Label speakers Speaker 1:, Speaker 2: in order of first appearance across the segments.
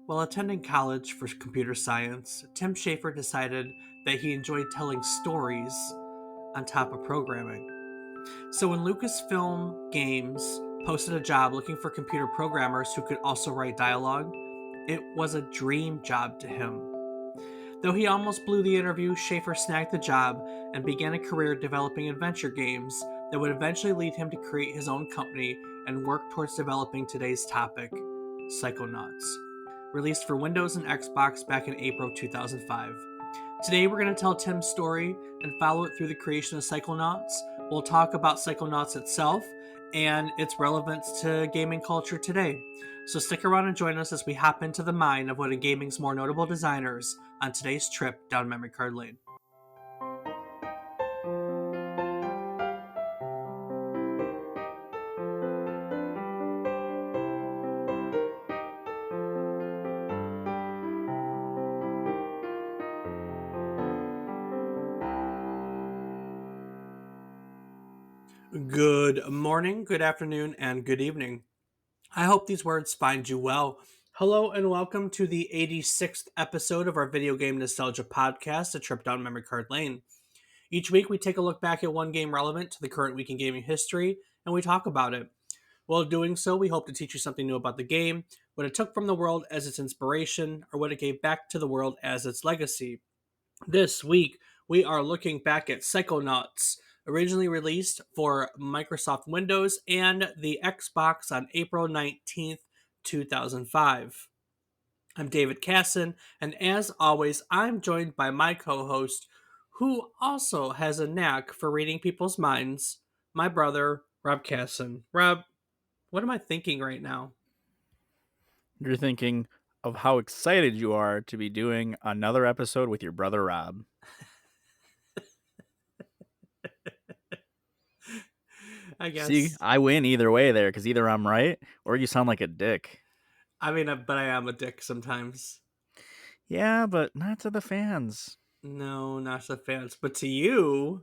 Speaker 1: While attending college for computer science, Tim Schafer decided that he enjoyed telling stories on top of programming. So when Lucasfilm Games posted a job looking for computer programmers who could also write dialogue, it was a dream job to him. Though he almost blew the interview, Schafer snagged the job and began a career developing adventure games that would eventually lead him to create his own company and work towards developing today's topic, Psychonauts, released for Windows and Xbox back in April 2005. Today we're going to tell Tim's story and follow it through the creation of Psychonauts. We'll talk about Psychonauts itself and its relevance to gaming culture today. So stick around and join us as we hop into the mind of one of gaming's more notable designers on today's trip down memory card lane. Good morning, good afternoon, and good evening. I hope these words find you well. Hello and welcome to the 86th episode of our video game nostalgia podcast, A Trip Down Memory Card Lane. Each week we take a look back at one game relevant to the current week in gaming history, and we talk about it. While doing so, we hope to teach you something new about the game, what it took from the world as its inspiration, or what it gave back to the world as its legacy. This week, we are looking back at Psychonauts, originally released for Microsoft Windows and the Xbox on April 19th, 2005. I'm David Casson, and as always, I'm joined by my co host, who also has a knack for reading people's minds, my brother, Rob Casson. Rob, what am I thinking right now?
Speaker 2: You're thinking of how excited you are to be doing another episode with your brother Rob.
Speaker 1: I guess.
Speaker 2: See, I win either way there because either I'm right or you sound like a dick.
Speaker 1: I mean, but I am a dick sometimes.
Speaker 2: Yeah, but not to the fans.
Speaker 1: No, not to the fans, but to you.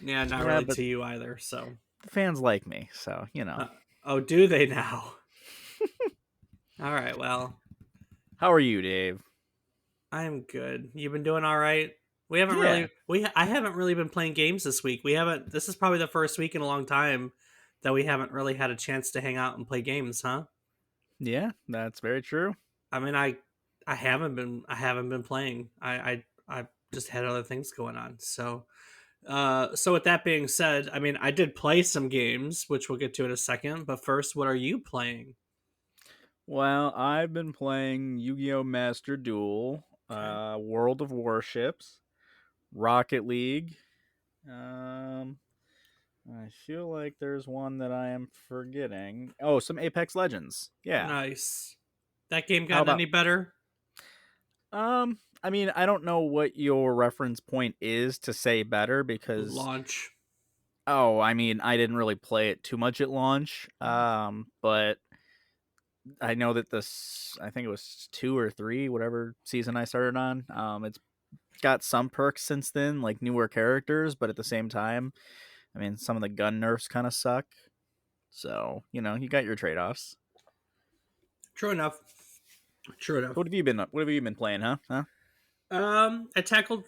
Speaker 1: Yeah, not really
Speaker 2: But
Speaker 1: to you either. So,
Speaker 2: the fans like me, so you know.
Speaker 1: oh, do they now? All right. Well,
Speaker 2: How are you, Dave?
Speaker 1: I'm good. You've been doing all right. We haven't
Speaker 2: Yeah,
Speaker 1: really. I haven't really been playing games this week. We haven't. This is probably the first week in a long time that we haven't really had a chance to hang out and play games, huh?
Speaker 2: yeah, that's very true.
Speaker 1: I mean, I haven't been. I haven't been playing. I just had other things going on. So with that being said, I mean, I did play some games, which we'll get to in a second. But first, what are you playing?
Speaker 2: Well, I've been playing Yu-Gi-Oh! Master Duel,
Speaker 1: Okay.
Speaker 2: World of Warships, Rocket League. Um, I feel like there's one that I am forgetting. Oh, some Apex Legends. Yeah.
Speaker 1: Nice. That game
Speaker 2: How
Speaker 1: gotten
Speaker 2: about
Speaker 1: any better?
Speaker 2: I mean, I don't know what your reference point is to say better because
Speaker 1: Launch.
Speaker 2: I mean, I didn't really play it too much at launch. But I know that I think it was 2 or 3 whatever season I started on. It's got some perks since then, like newer characters, but at the same time, I mean, some of the gun nerfs kind of suck. So, you got your trade-offs.
Speaker 1: True enough. True enough.
Speaker 2: What have you been playing, huh? Huh?
Speaker 1: I tackled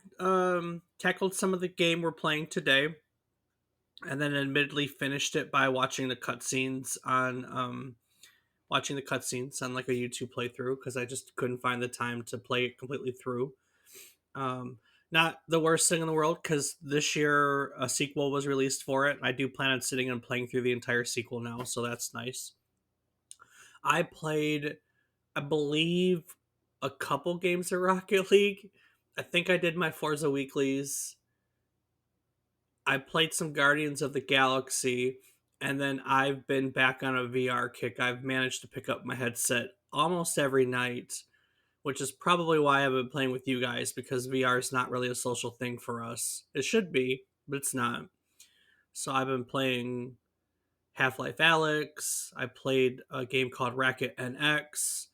Speaker 1: some of the game we're playing today, and then admittedly finished it by watching the cutscenes on like a YouTube playthrough because I just couldn't find the time to play it completely through. Um, Not the worst thing in the world because this year a sequel was released for it. I do plan on sitting and playing through the entire sequel now, so that's nice. I played, I believe, a couple games of Rocket League. I think I did my Forza weeklies. I played some Guardians of the Galaxy, and then I've been back on a VR kick. I've managed to pick up my headset almost every night, which is probably why I've been playing with you guys because VR is not really a social thing for us. It should be, but it's not. So I've been playing Half-Life Alyx. I played a game called Racket NX.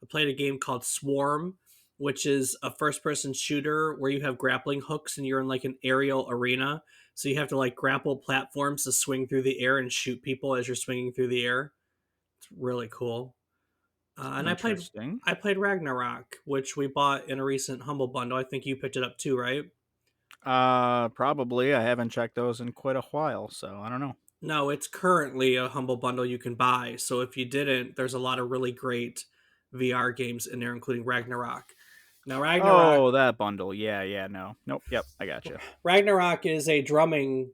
Speaker 1: I played a game called Swarm, which is a first-person shooter where you have grappling hooks and you're in like an aerial arena. So you have to like grapple platforms to swing through the air and shoot people as you're swinging through the air. It's really cool. And
Speaker 2: Interesting.
Speaker 1: I played Ragnarok, which we bought in a recent Humble Bundle. I think you picked it up too, right?
Speaker 2: Probably. I haven't checked those in quite a while, so I don't know.
Speaker 1: No, it's currently a Humble Bundle you can buy. So if you didn't, there's a lot of really great VR games in there, including Ragnarok. Now,
Speaker 2: Oh, that bundle. Yeah, yeah, no. Nope, yep, I gotcha.
Speaker 1: Ragnarok is a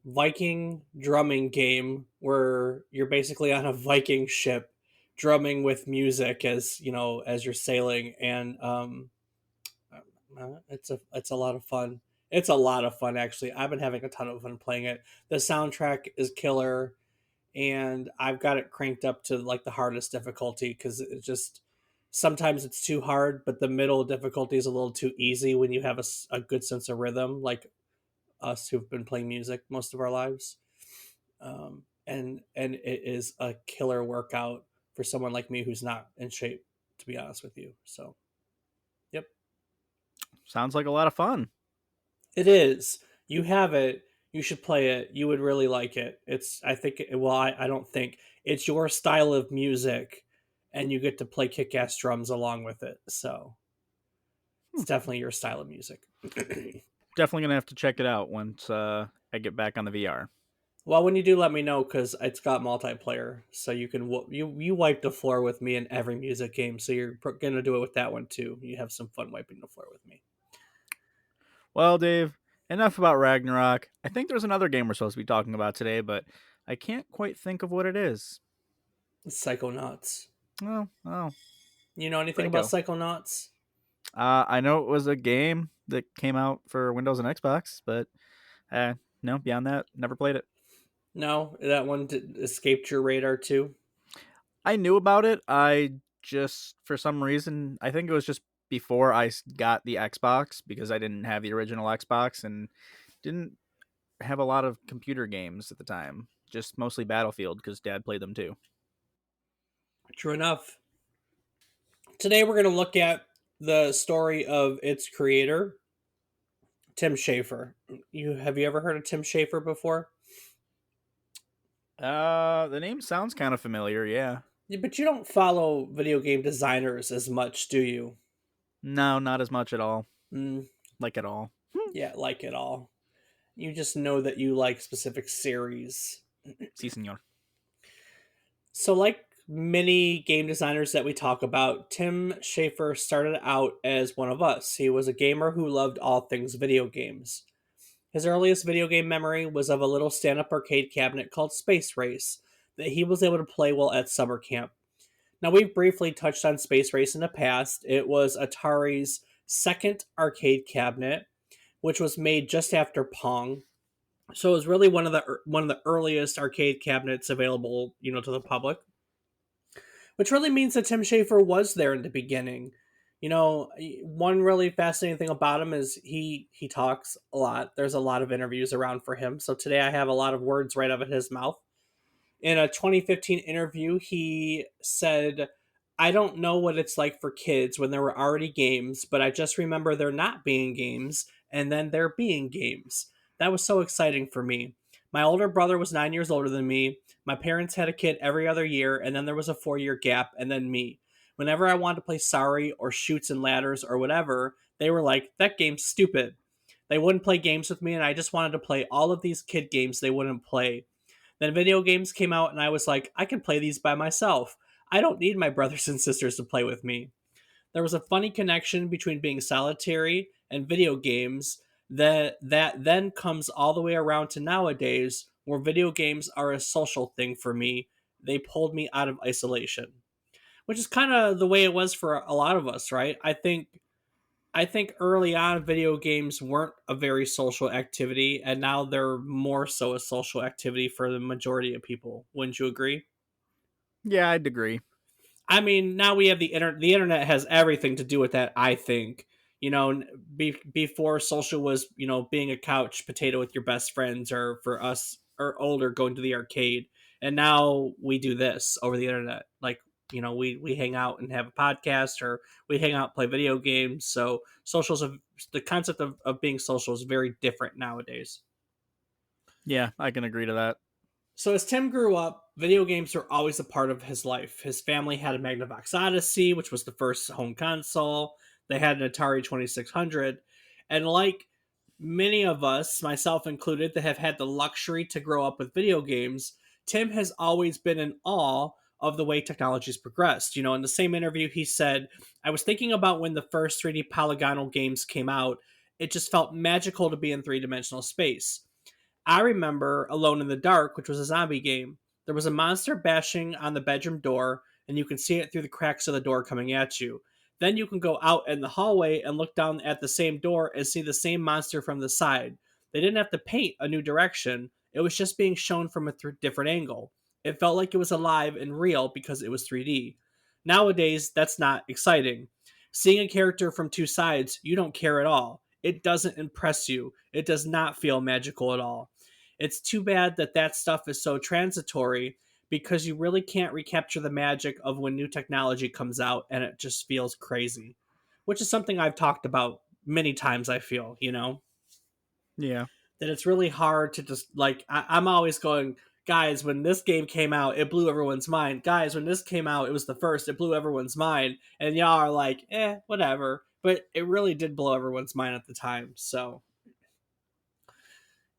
Speaker 1: Viking drumming game where you're basically on a Viking ship drumming with music as you know as you're sailing, and it's a lot of fun. It's a lot of fun actually. I've been having a ton of fun playing it. The soundtrack is killer, and I've got it cranked up to like the hardest difficulty because it just sometimes it's too hard, but the middle difficulty is a little too easy when you have a good sense of rhythm, like us who've been playing music most of our lives. And it is a killer workout for someone like me who's not in shape, to be honest with you. So, yep,
Speaker 2: Sounds like a lot of fun.
Speaker 1: it is. You have it. You should play it. You would really like it. I think, well, I don't think it's your style of music, and you get to play kick ass drums along with it. So,
Speaker 2: Hmm.
Speaker 1: it's definitely your style of music.
Speaker 2: Definitely gonna have to check it out once I get back on the VR.
Speaker 1: Well, when you do, let me know because it's got multiplayer, so you can you wipe the floor with me in every music game. So you're gonna do it with that one too. You have some fun wiping the floor with me.
Speaker 2: Well, Dave, enough about Ragnarok. I think there's another game we're supposed to be talking about today, but I can't quite think of what it is.
Speaker 1: Psychonauts.
Speaker 2: Oh,
Speaker 1: You know anything
Speaker 2: there you
Speaker 1: about
Speaker 2: go.
Speaker 1: Psychonauts?
Speaker 2: I know it was a game that came out for Windows and Xbox, but no, beyond that, never played it.
Speaker 1: No, that one escaped your radar too.
Speaker 2: I knew about it. I just, for some reason, I think it was just before I got the Xbox because I didn't have the original Xbox and didn't have a lot of computer games at the time. Just mostly Battlefield because Dad played them too.
Speaker 1: True enough. Today we're gonna look at the story of its creator, Tim Schafer. You ever heard of Tim Schafer before?
Speaker 2: The name sounds kind of familiar. Yeah.
Speaker 1: Yeah, but you don't follow video game designers as much, do you?
Speaker 2: No, not as much at all.
Speaker 1: Mm,
Speaker 2: Like at all.
Speaker 1: yeah, like it all. You just know that you like specific series.
Speaker 2: Si, senor.
Speaker 1: So, like many game designers that we talk about, Tim Schafer started out as one of us. He was a gamer who loved all things video games. His earliest video game memory was of a little stand up arcade cabinet called Space Race that he was able to play while at summer camp. Now, we've briefly touched on Space Race in the past. It was Atari's second arcade cabinet, which was made just after Pong. So it was really one of the earliest arcade cabinets available, you know, to the public, which really means that Tim Schafer was there in the beginning. You know, one really fascinating thing about him is he talks a lot. There's a lot of interviews around for him. So today I have a lot of words right out of his mouth. In a 2015 interview, he said, I don't know what it's like for kids when there were already games, but I just remember there not being games and then there being games. That was so exciting for me. My older brother was 9 years older than me. My parents had a kid every other year, and then there was a 4 year gap, and then me. Whenever I wanted to play Sorry or Shoots and Ladders or whatever, they were like, that game's stupid. They wouldn't play games with me, and I just wanted to play all of these kid games they wouldn't play. Then video games came out, and I was like, I can play these by myself. I don't need my brothers and sisters to play with me. There was a funny connection between being solitary and video games that then comes all the way around to nowadays, where video games are a social thing for me. They pulled me out of isolation, which is kind of the way it was for a lot of us, right? I think early on video games weren't a very social activity, and now they're more so a social activity for the majority of people. Wouldn't you agree?
Speaker 2: Yeah, I'd agree.
Speaker 1: I mean, now we have the internet. The internet has everything to do with that. I think, you know, before social was, you know, being a couch potato with your best friends, or for us or older going to the arcade, and now we do this over the internet. Like, you know, we hang out and have a podcast, or we hang out and play video games. So socials of the concept of being social is very different nowadays.
Speaker 2: Yeah, I can agree to that.
Speaker 1: So as Tim grew up, Video games were always a part of his life. His family had a Magnavox Odyssey, which was the first home console. They had an Atari 2600. And like many of us, myself included, that have had the luxury to grow up with video games, Tim has always been in awe of the way technology's progressed. You know, in the same interview, he said, I was thinking about when the first 3D polygonal games came out. It just felt magical to be in three-dimensional space. I remember Alone in the Dark, which was a zombie game. There was a monster bashing on the bedroom door, and you can see it through the cracks of the door coming at you. Then you can go out in the hallway and look down at the same door and see the same monster from the side. They didn't have to paint a new direction, it was just being shown from a different angle. It felt like it was alive and real because it was 3D. Nowadays, that's not exciting. Seeing a character from two sides, you don't care at all. It doesn't impress you. It does not feel magical at all. It's too bad that that stuff is so transitory because you really can't recapture the magic of when new technology comes out and it just feels crazy, which is something I've talked about many times. I feel, you know,
Speaker 2: Yeah.
Speaker 1: that it's really hard to just like, I'm always going, guys, when this game came out, it blew everyone's mind. Guys, when this came out, it was the first, it blew everyone's mind. And y'all are like, whatever. But it really did blow everyone's mind at the time. So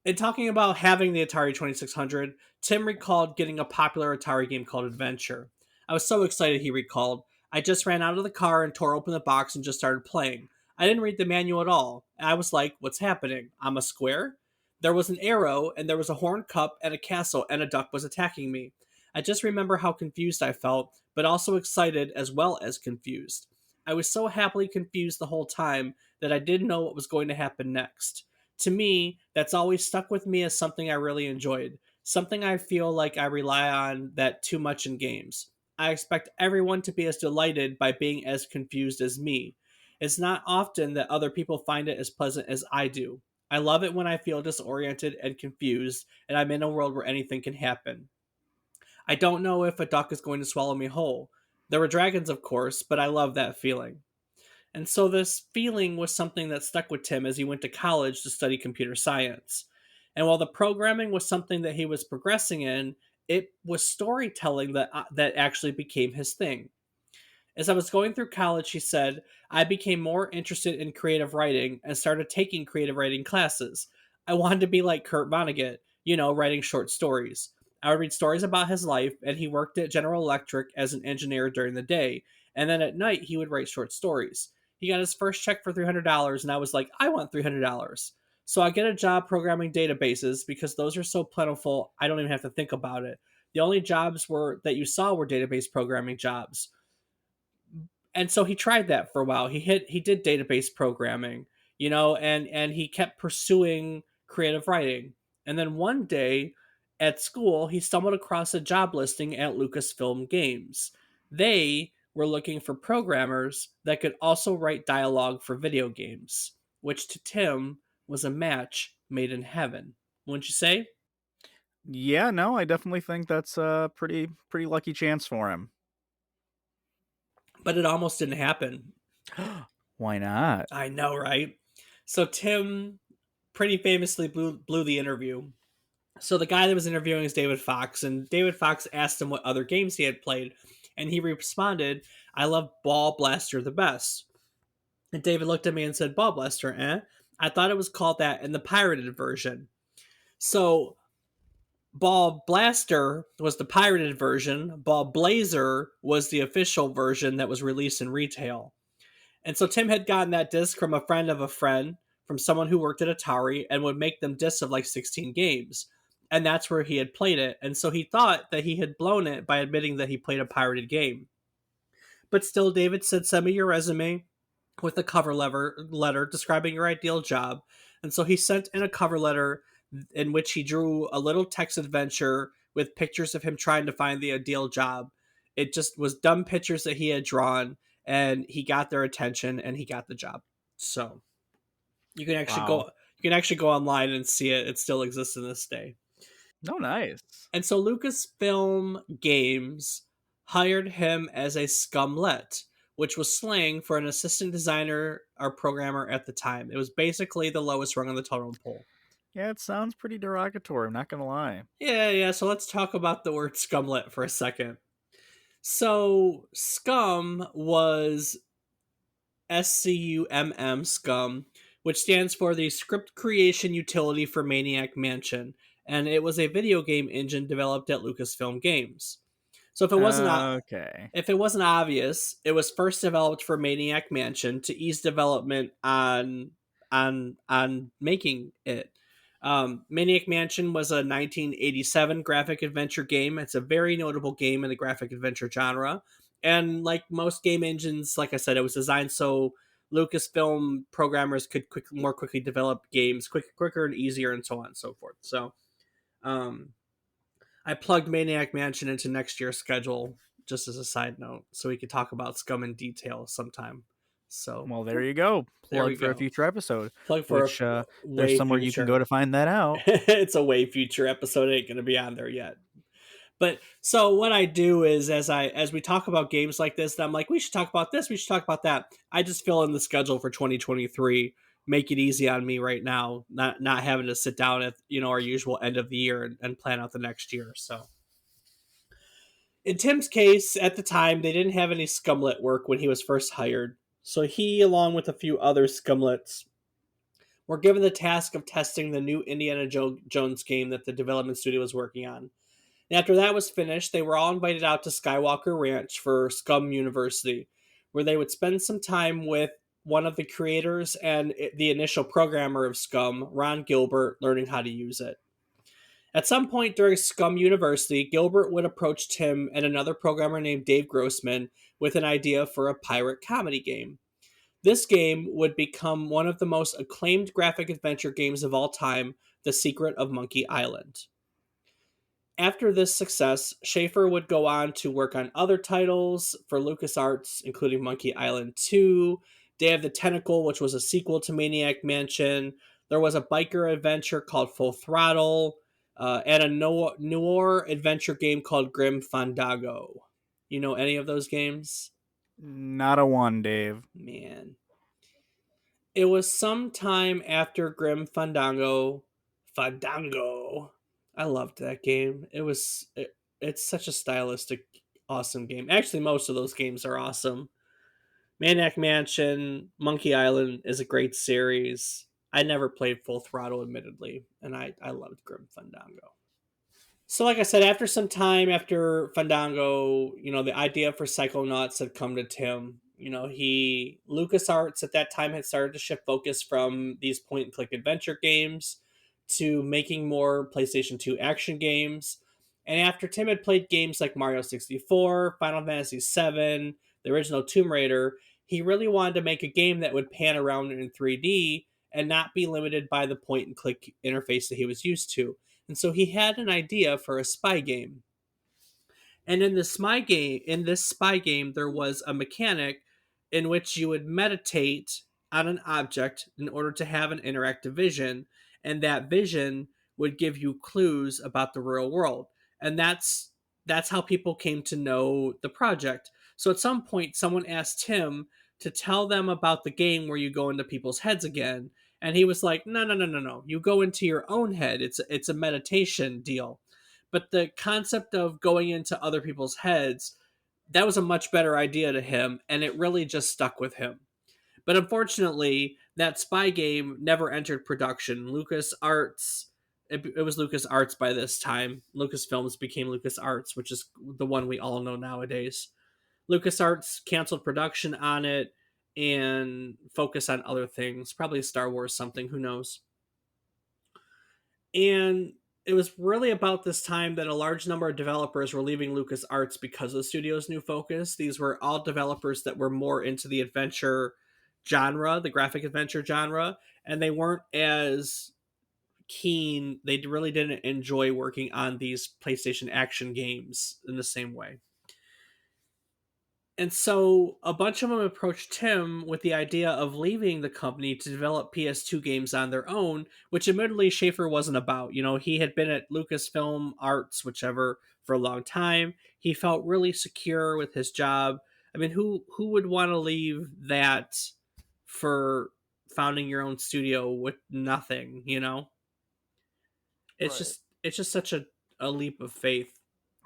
Speaker 1: in talking about having the Atari 2600, Tim recalled getting a popular Atari game called Adventure. I was so excited, he recalled. I just ran out of the car and tore open the box and just started playing. I didn't read the manual at all. I was like, what's happening? I'm a square? There was an arrow, and there was a horned cup and a castle, and a duck was attacking me. I just remember how confused I felt, but also excited as well as confused. I was so happily confused the whole time that I didn't know what was going to happen next. To me, that's always stuck with me as something I really enjoyed, something I feel like I rely on that too much in games. I expect everyone to be as delighted by being as confused as me. It's not often that other people find it as pleasant as I do. I love it when I feel disoriented and confused, and I'm in a world where anything can happen. I don't know if a duck is going to swallow me whole. There were dragons, of course, but I love that feeling. And so this feeling was something that stuck with Tim as he went to college to study computer science. And while the programming was something that he was progressing in, it was storytelling that actually became his thing. As I was going through college, she said, I became more interested in creative writing and started taking creative writing classes. I wanted to be like Kurt Vonnegut, you know, writing short stories. I would read stories about his life, and he worked at General Electric as an engineer during the day, and then at night he would write short stories. He got his first check for $300, and I was like, I want $300. So I get a job programming databases because those are so plentiful, I don't even have to think about it. The only jobs were that you saw were database programming jobs, and so he tried that for a while. He did database programming, you know, and he kept pursuing creative writing. And then one day at school, he stumbled across a job listing at Lucasfilm Games. They were looking for programmers that could also write dialogue for video games, which to Tim was a match made in heaven. Wouldn't you say?
Speaker 2: Yeah, no, I definitely think that's a pretty lucky chance for him.
Speaker 1: But it almost didn't happen.
Speaker 2: Why not?
Speaker 1: I know, right? So Tim pretty famously blew the interview. So the guy that was interviewing is David Fox, and David Fox asked him what other games he had played, and he responded, "I love Ball Blaster the best." And David looked at me and said, "Ball Blaster, eh? I thought it was called that in the pirated version." So Ball Blaster was the pirated version. Ball Blazer was the official version that was released in retail. And so Tim had gotten that disc from a friend of a friend, from someone who worked at Atari, and would make them discs of like 16 games. And that's where he had played it. And so he thought that he had blown it by admitting that he played a pirated game. But still, David said, send me your resume with a letter describing your ideal job. And so he sent in a cover letter in which he drew a little text adventure with pictures of him trying to find the ideal job. It just was dumb pictures that he had drawn, and he got their attention and he got the job. So you can actually
Speaker 2: Wow.
Speaker 1: go you can actually go online and see it. It still exists in this day.
Speaker 2: No, nice.
Speaker 1: And so Lucasfilm Games hired him as a scumlet, which was slang for an assistant designer or programmer at the time. It was basically the lowest rung on the totem pole.
Speaker 2: Yeah, it sounds pretty derogatory, I'm not gonna lie.
Speaker 1: Yeah. So let's talk about the word scumlet for a second. So scum was SCUMM, which stands for the Script Creation Utility for Maniac Mansion, and it was a video game engine developed at Lucasfilm Games. So
Speaker 2: Okay.
Speaker 1: if it wasn't obvious, it was first developed for Maniac Mansion to ease development on making it. Maniac Mansion was a 1987 graphic adventure game. It's a very notable game in the graphic adventure genre, and like most game engines, like I said, it was designed so Lucasfilm programmers could more quickly develop games quicker and easier, and so on and so forth. So, um, I plugged Maniac Mansion into next year's schedule just as a side note, so we could talk about Scum in detail sometime. So
Speaker 2: Well, there you go.
Speaker 1: there we
Speaker 2: Plug for a
Speaker 1: go.
Speaker 2: future episode,
Speaker 1: Plug for a
Speaker 2: which, there's
Speaker 1: way
Speaker 2: somewhere you can go
Speaker 1: future.
Speaker 2: to find that out.
Speaker 1: It's a way future episode. It ain't gonna be on there yet. But so what I do is as we talk about games like this, I'm like, we should talk about this, we should talk about that. I just fill in the schedule for 2023, make it easy on me right now, not having to sit down at our usual end of the year and plan out the next year. So in Tim's case, at the time, they didn't have any scumlet work when he was first hired. So he, along with a few other scumlets, were given the task of testing the new Indiana Jones game that the development studio was working on. And after that was finished, they were all invited out to Skywalker Ranch for Scum University, where they would spend some time with one of the creators and the initial programmer of Scum, Ron Gilbert, learning how to use it. At some point during Scum University, Gilbert would approach Tim and another programmer named Dave Grossman with an idea for a pirate comedy game. This game would become one of the most acclaimed graphic adventure games of all time, The Secret of Monkey Island. After this success, Schafer would go on to work on other titles for LucasArts, including Monkey Island 2, Day of the Tentacle, which was a sequel to Maniac Mansion. There was a biker adventure called Full Throttle, and a noir adventure game called Grim Fandango. You know any of those games?
Speaker 2: Not a one, Dave.
Speaker 1: Man. It was some time after Grim Fandango. Fandango. I loved that game. It's such a stylistic, awesome game. Actually, most of those games are awesome. Maniac Mansion, Monkey Island is a great series. I never played Full Throttle, admittedly, and I loved Grim Fandango. So, like I said, after some time after Fandango, the idea for Psychonauts had come to Tim. He LucasArts at that time had started to shift focus from these point and click adventure games to making more PlayStation 2 action games. And after Tim had played games like Mario 64, Final Fantasy 7, the original Tomb Raider, he really wanted to make a game that would pan around in 3D and not be limited by the point and click interface that he was used to. And so he had an idea for a spy game. And in this spy game, there was a mechanic in which you would meditate on an object in order to have an interactive vision, and that vision would give you clues about the real world. And that's how people came to know the project. So at some point, someone asked him to tell them about the game where you go into people's heads again, and he was like, "No. You go into your own head. It's a meditation deal." But the concept of going into other people's heads, that was a much better idea to him, and it really just stuck with him. But unfortunately, that spy game never entered production. It was LucasArts by this time. Lucasfilms became LucasArts, which is the one we all know nowadays. LucasArts canceled production on it and focused on other things, probably Star Wars something, who knows. And it was really about this time that a large number of developers were leaving LucasArts because of the studio's new focus. These were all developers that were more into the adventure genre, the graphic adventure genre, and they weren't as keen. They really didn't enjoy working on these PlayStation action games in the same way. And so a bunch of them approached Tim with the idea of leaving the company to develop PS2 games on their own, which admittedly Schafer wasn't about. He had been at Lucasfilm Arts, whichever, for a long time. He felt really secure with his job. I mean, who would want to leave that for founding your own studio with nothing?
Speaker 2: Right.
Speaker 1: It's just such a leap of faith.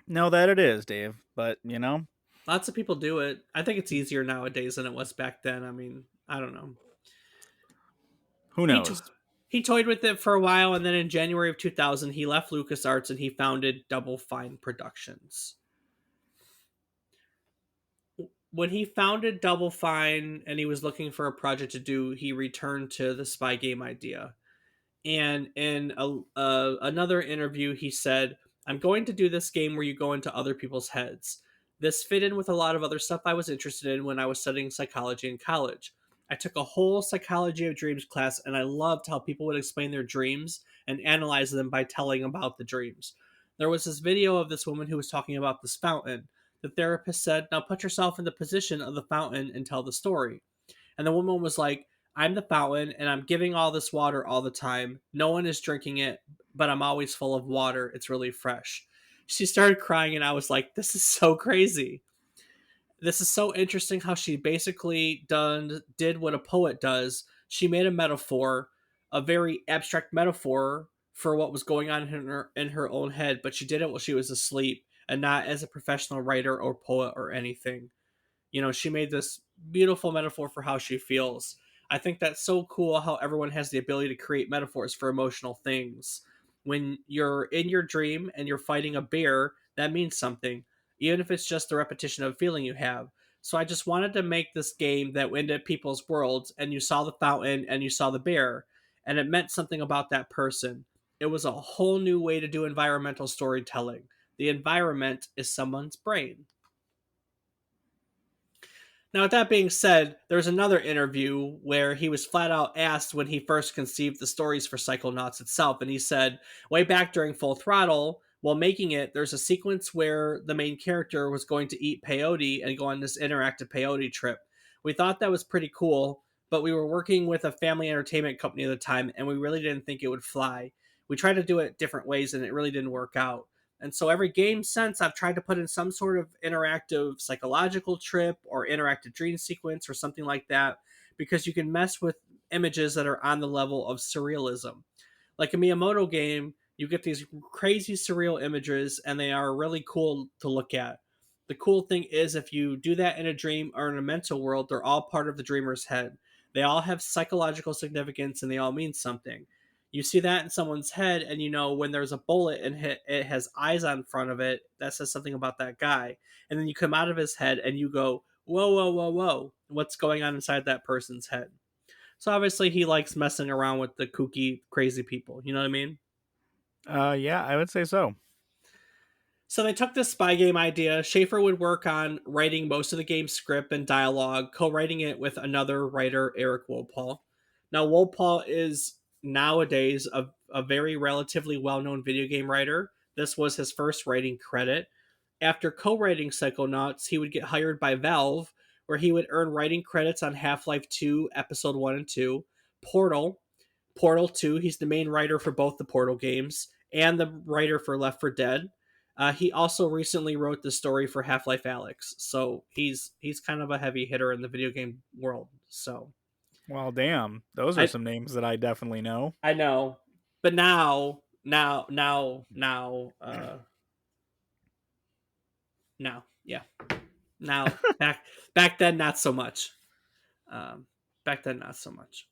Speaker 2: No, that it is, Dave. But you know,
Speaker 1: Lots of people do it. I think it's easier nowadays than it was back then. I mean, I don't know.
Speaker 2: who
Speaker 1: He to-
Speaker 2: knows?
Speaker 1: he toyed with it for a while, and then in January of 2000, he left LucasArts and he founded Double Fine Productions. When he founded Double Fine and he was looking for a project to do, he returned to the spy game idea. And in another interview, he said, "I'm going to do this game where you go into other people's heads. This fit in with a lot of other stuff I was interested in when I was studying psychology in college. I took a whole psychology of dreams class, and I loved how people would explain their dreams and analyze them by telling about the dreams. There was this video of this woman who was talking about this fountain. The therapist said, 'Now put yourself in the position of the fountain and tell the story.' And the woman was like, 'I'm the fountain and I'm giving all this water all the time. No one is drinking it, but I'm always full of water. It's really fresh.' She started crying, and I was like, this is so crazy. This is so interesting how she basically did what a poet does. She made a metaphor, a very abstract metaphor for what was going on in her own head, but she did it while she was asleep and not as a professional writer or poet or anything. You know, she made this beautiful metaphor for how she feels. I think that's so cool how everyone has the ability to create metaphors for emotional things. When you're in your dream and you're fighting a bear, that means something, even if it's just the repetition of a feeling you have. So I just wanted to make this game that went into people's worlds, and you saw the fountain and you saw the bear, and it meant something about that person. It was a whole new way to do environmental storytelling. The environment is someone's brain. Now, with that being said, there's another interview where he was flat out asked when he first conceived the stories for Psychonauts itself, and he said, way back during Full Throttle, while making it, there's a sequence where the main character was going to eat peyote and go on this interactive peyote trip. We thought that was pretty cool, but we were working with a family entertainment company at the time, and we really didn't think it would fly. We tried to do it different ways, and it really didn't work out. And so every game since, I've tried to put in some sort of interactive psychological trip or interactive dream sequence or something like that, because you can mess with images that are on the level of surrealism. Like a Miyamoto game, you get these crazy surreal images and they are really cool to look at. The cool thing is, if you do that in a dream or in a mental world, they're all part of the dreamer's head. They all have psychological significance and they all mean something. You see that in someone's head, and you know when there's a bullet and it has eyes on front of it, that says something about that guy. And then you come out of his head and you go, whoa, whoa, whoa, whoa, what's going on inside that person's head? So obviously he likes messing around with the kooky, crazy people. You know what I mean?
Speaker 2: Yeah, I would say so.
Speaker 1: So they took this spy game idea. Schafer would work on writing most of the game's script and dialogue, co-writing it with another writer, Eric Wolpaw. Now, Wolpaw is nowadays a very relatively well-known video game writer. This was his first writing credit. After co-writing Psychonauts, he would get hired by Valve, where he would earn writing credits on Half-Life 2, Episode 1 and 2, Portal, Portal 2. He's the main writer for both the Portal games and the writer for Left 4 Dead. He also recently wrote the story for Half-Life Alyx, so he's kind of a heavy hitter in the video game world. So
Speaker 2: Well, damn, those are
Speaker 1: I
Speaker 2: some names that I definitely know.
Speaker 1: I know, but now, yeah, now back then not so much. Um, back then not so much.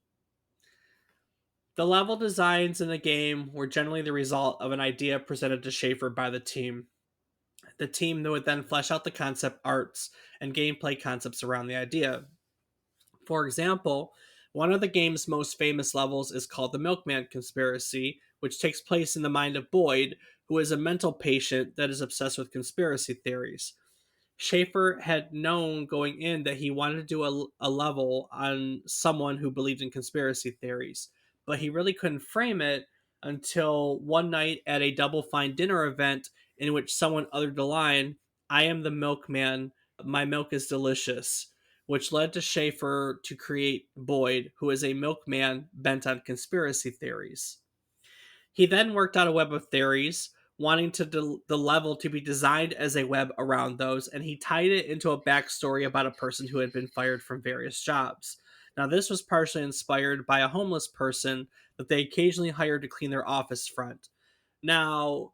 Speaker 1: The level designs in the game were generally the result of an idea presented to Schafer by the team. The team would then flesh out the concept arts and gameplay concepts around the idea. For example, one of the game's most famous levels is called the Milkman Conspiracy, which takes place in the mind of Boyd, who is a mental patient that is obsessed with conspiracy theories. Schafer had known going in that he wanted to do a level on someone who believed in conspiracy theories, but he really couldn't frame it until one night at a Double Fine dinner event in which someone uttered the line, "I am the milkman, my milk is delicious," which led to Schafer to create Boyd, who is a milkman bent on conspiracy theories. He then worked out a web of theories, wanting the level to be designed as a web around those, and he tied it into a backstory about a person who had been fired from various jobs. Now, this was partially inspired by a homeless person that they occasionally hired to clean their office front. Now,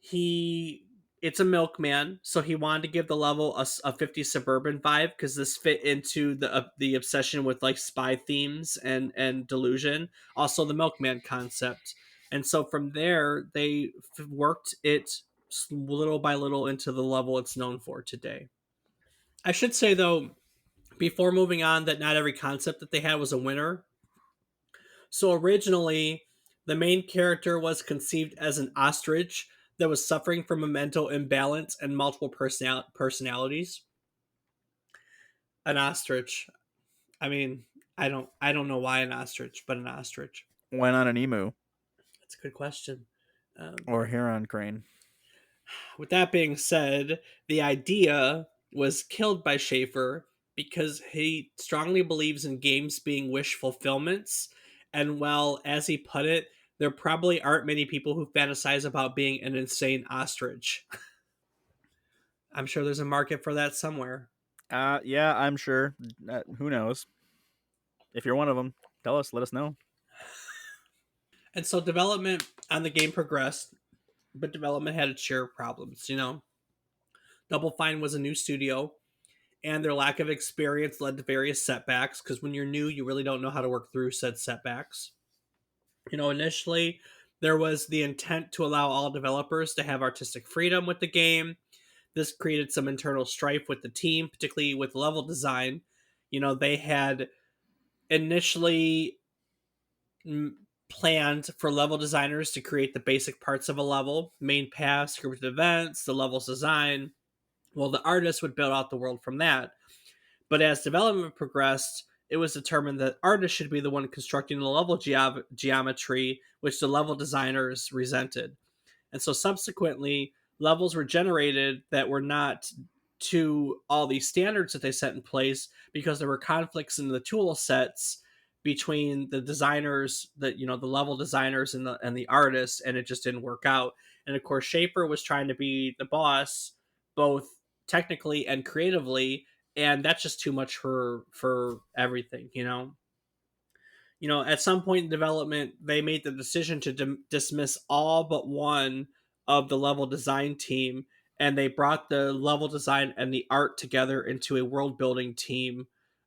Speaker 1: he it's a milkman, so he wanted to give the level a 50 suburban vibe because this fit into the obsession with like spy themes and delusion, also the milkman concept. And so from there they worked it little by little into the level it's known for today. I should say though, before moving on, that not every concept that they had was a winner. So originally, the main character was conceived as an ostrich that was suffering from a mental imbalance and multiple personalities. An ostrich. I mean, I don't know why an ostrich, but an ostrich.
Speaker 2: Went on an emu
Speaker 1: That's a good question. Um,
Speaker 2: or heron crane.
Speaker 1: with that being said, the idea was killed by Schafer because he strongly believes in games being wish fulfillments. And well, as he put it, there probably aren't many people who fantasize about being an insane ostrich. I'm sure there's a market for that somewhere.
Speaker 2: Yeah, I'm sure. Who knows? If you're one of them, tell us. Let us know.
Speaker 1: And so development on the game progressed, but development had its share of problems. Double Fine was a new studio, and their lack of experience led to various setbacks because when you're new, you really don't know how to work through said setbacks. Initially, there was the intent to allow all developers to have artistic freedom with the game. This created some internal strife with the team, particularly with level design. They had initially planned for level designers to create the basic parts of a level, main path, scripted events, the level's design. Well, the artists would build out the world from that. But as development progressed, it was determined that artists should be the one constructing the level geometry, which the level designers resented. And so subsequently, levels were generated that were not to all these standards that they set in place because there were conflicts in the tool sets between the designers, the level designers and the artists, and it just didn't work out. And of course, Schafer was trying to be the boss, both technically and creatively, and that's just too much for everything. At some point in development, they made the decision to dismiss all but one of the level design team, and they brought the level design and the art together into a world building team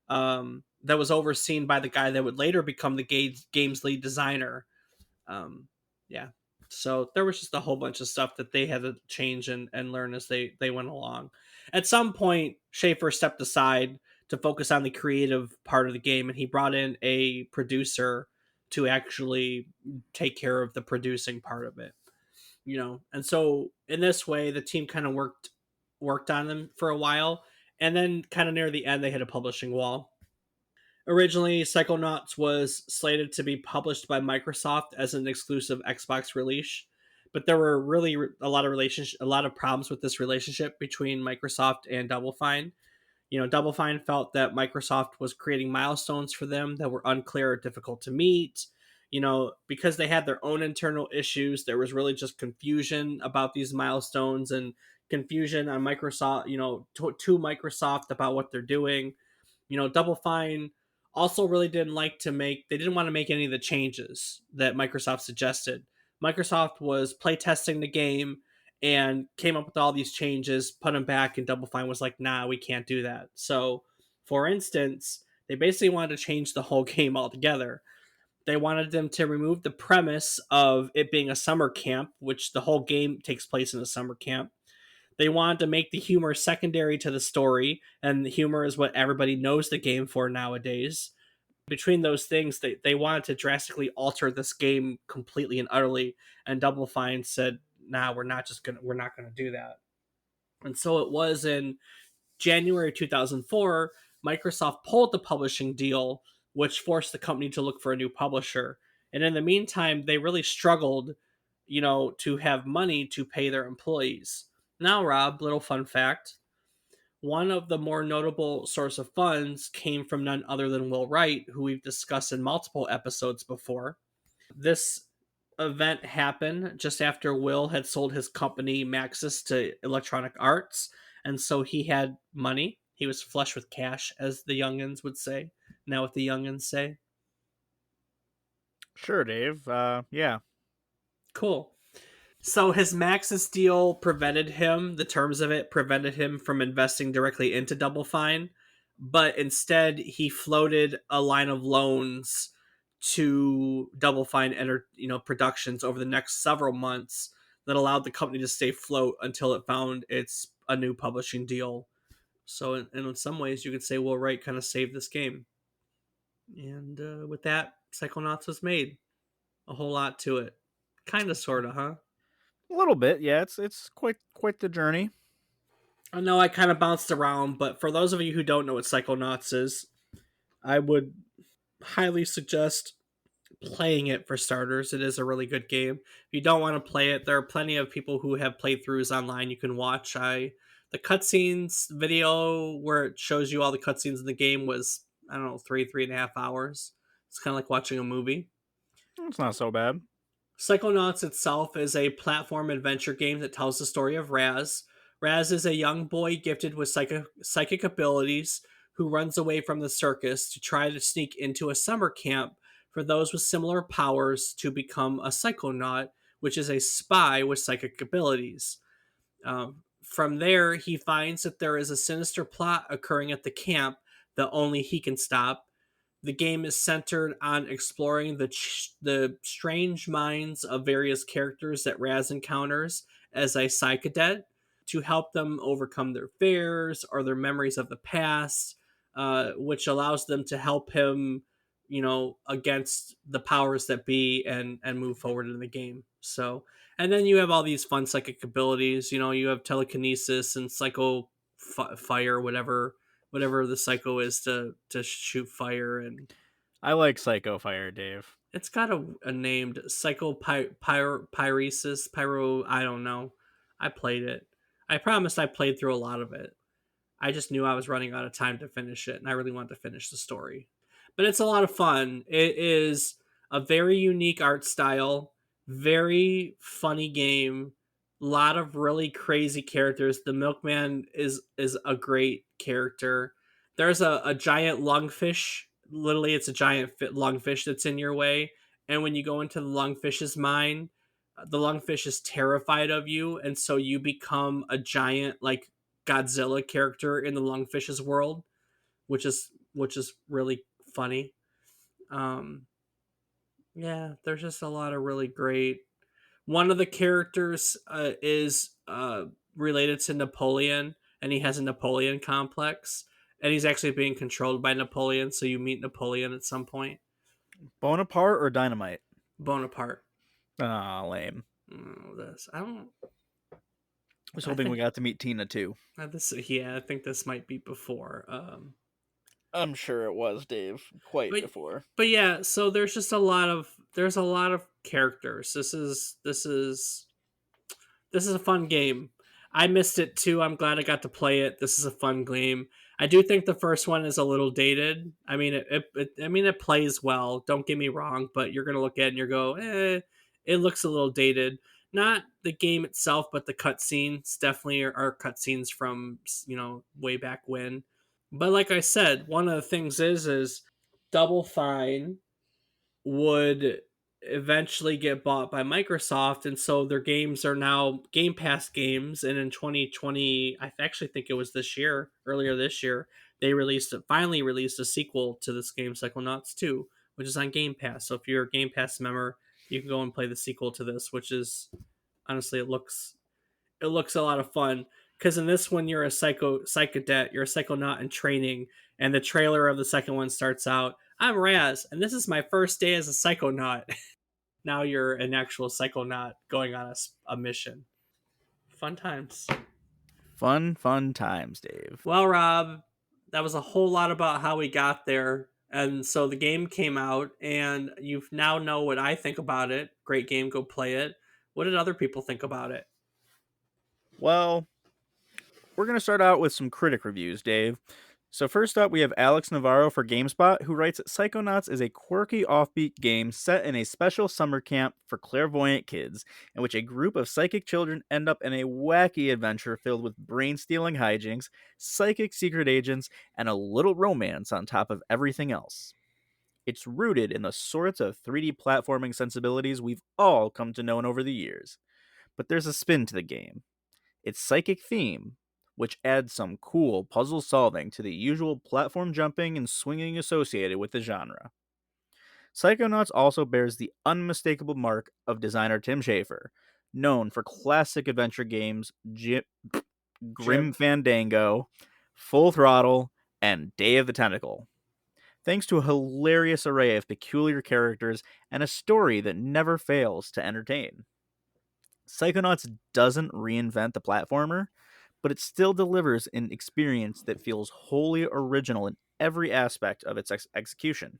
Speaker 1: that was overseen by the guy that would later become the game's lead designer. Um, yeah. So there was just a whole bunch of stuff that they had to change and learn as they went along. At some point, Schafer stepped aside to focus on the creative part of the game, and he brought in a producer to actually take care of the producing part of it. And so in this way, the team kind of worked on them for a while, and then kind of near the end, they hit a publishing wall. Originally, Psychonauts was slated to be published by Microsoft as an exclusive Xbox release, but there were really a lot of problems with this relationship between Microsoft and Double Fine. Double Fine felt that Microsoft was creating milestones for them that were unclear or difficult to meet. Because they had their own internal issues, there was really just confusion about these milestones and confusion on Microsoft, to Microsoft about what they're doing. Double Fine also really they didn't want to make any of the changes that Microsoft suggested. Microsoft was playtesting the game and came up with all these changes, put them back, and Double Fine was like, nah, we can't do that. So, for instance, they basically wanted to change the whole game altogether. They wanted them to remove the premise of it being a summer camp, which the whole game takes place in a summer camp. They wanted to make the humor secondary to the story, and the humor is what everybody knows the game for nowadays. Between those things, they wanted to drastically alter this game completely and utterly, and Double Fine said, "Nah, we're not gonna do that." And so it was in January 2004, Microsoft pulled the publishing deal, which forced the company to look for a new publisher. And in the meantime, they really struggled, to have money to pay their employees. Now, Rob, little fun fact. One of the more notable source of funds came from none other than Will Wright, who we've discussed in multiple episodes before. This event happened just after Will had sold his company Maxis to Electronic Arts, and so he had money. He was flush with cash, as the youngins would say. Now, what the youngins say.
Speaker 2: Sure, Dave. Yeah.
Speaker 1: Cool. So his Maxis deal prevented him, the terms of it prevented him from investing directly into Double Fine, but instead he floated a line of loans to Double Fine Productions over the next several months that allowed the company to stay afloat until it found its a new publishing deal. So in some ways you could say Will Wright kind of saved this game. And with that, Psychonauts was made. A whole lot to it. Kind of, sort of, huh?
Speaker 2: A little bit, yeah. It's quite the journey.
Speaker 1: I know I kind of bounced around, but for those of you who don't know what Psychonauts is, I would highly suggest playing it for starters. It is a really good game. If you don't want to play it, there are plenty of people who have playthroughs online you can watch. The cutscenes video where it shows you all the cutscenes in the game was, I don't know, 3.5 hours. It's kind of like watching a movie.
Speaker 2: It's not so bad.
Speaker 1: Psychonauts itself is a platform adventure game that tells the story of Raz. Raz is a young boy gifted with psychic abilities who runs away from the circus to try to sneak into a summer camp for those with similar powers to become a psychonaut, which is a spy with psychic abilities. From there, he finds that there is a sinister plot occurring at the camp that only he can stop. The game is centered on exploring the strange minds of various characters that Raz encounters as a Psy Cadet to help them overcome their fears or their memories of the past, which allows them to help him, against the powers that be and move forward in the game. So, and then you have all these fun psychic abilities. You have telekinesis and fire, whatever the psycho is to shoot fire, and
Speaker 2: I like Psycho Fire, Dave.
Speaker 1: it's got a named psycho pyresis pyro. I don't know. I played it. I promised I played through a lot of it. I just knew I was running out of time to finish it, and I really wanted to finish the story. But it's a lot of fun. It is a very unique art style, very funny game. A lot of really crazy characters. The Milkman is a great character. There's a giant lungfish. Literally, it's a giant lungfish that's in your way. And when you go into the lungfish's mine, the lungfish is terrified of you, and so you become a giant like Godzilla character in the lungfish's world, which is really funny. Um, yeah, there's just a lot of really great. One of the characters is related to Napoleon, and he has a Napoleon complex, and he's actually being controlled by Napoleon. So you meet Napoleon at some point.
Speaker 2: Bonaparte or Dynamite?
Speaker 1: Bonaparte.
Speaker 2: Ah, lame.
Speaker 1: This I don't.
Speaker 2: I was
Speaker 1: I
Speaker 2: hoping we
Speaker 1: think
Speaker 2: got to meet Tina too.
Speaker 1: this. Yeah, I think this might be before.
Speaker 2: I'm sure it was, Dave. Quite
Speaker 1: But
Speaker 2: before.
Speaker 1: but yeah, so there's a lot of characters. This is a fun game. I missed it too. I'm glad I got to play it. This is a fun game. I do think the first one is a little dated. I mean, it plays well. Don't get me wrong, but you're gonna look at it and you're go, it looks a little dated. Not the game itself, but the cutscenes definitely are cutscenes from way back when. But like I said, one of the things is Double Fine would eventually get bought by Microsoft, and so their games are now Game Pass games. And in 2020, I actually think it was earlier this year, they finally released a sequel to this game, Psychonauts 2, which is on Game Pass. So if you're a Game Pass member, you can go and play the sequel to this, which is honestly it looks a lot of fun. Because in this one, you're a psychodet, you're a psychonaut in training, and the trailer of the second one starts out, "I'm Raz, and this is my first day as a psychonaut." Now you're an actual psychonaut going on a mission. Fun times.
Speaker 2: Fun times, Dave.
Speaker 1: Well, Rob, that was a whole lot about how we got there. And so the game came out, and you now know what I think about it. Great game, go play it. What did other people think about it?
Speaker 2: Well, we're going to start out with some critic reviews, Dave. So first up, we have Alex Navarro for GameSpot, who writes that Psychonauts is a quirky offbeat game set in a special summer camp for clairvoyant kids, in which a group of psychic children end up in a wacky adventure filled with brain-stealing hijinks, psychic secret agents, and a little romance on top of everything else. It's rooted in the sorts of 3D platforming sensibilities we've all come to know over the years. But there's a spin to the game. Its psychic theme, which adds some cool puzzle solving to the usual platform jumping and swinging associated with the genre. Psychonauts also bears the unmistakable mark of designer Tim Schafer, known for classic adventure games
Speaker 1: Jib.
Speaker 2: Grim Fandango, Full Throttle, and Day of the Tentacle. Thanks to a hilarious array of peculiar characters and a story that never fails to entertain. Psychonauts doesn't reinvent the platformer, but it still delivers an experience that feels wholly original in every aspect of its execution.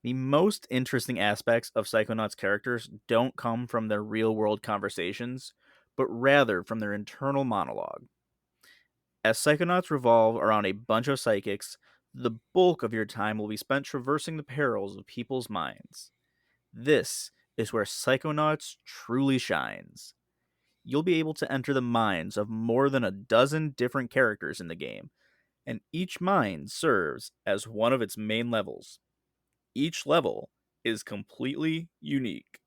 Speaker 2: The most interesting aspects of Psychonauts' characters don't come from their real world conversations, but rather from their internal monologue. As Psychonauts revolve around a bunch of psychics, the bulk of your time will be spent traversing the perils of people's minds. This is where Psychonauts truly shines. You'll be able to enter the minds of more than a dozen different characters in the game, and each mind serves as one of its main levels. Each level is completely unique.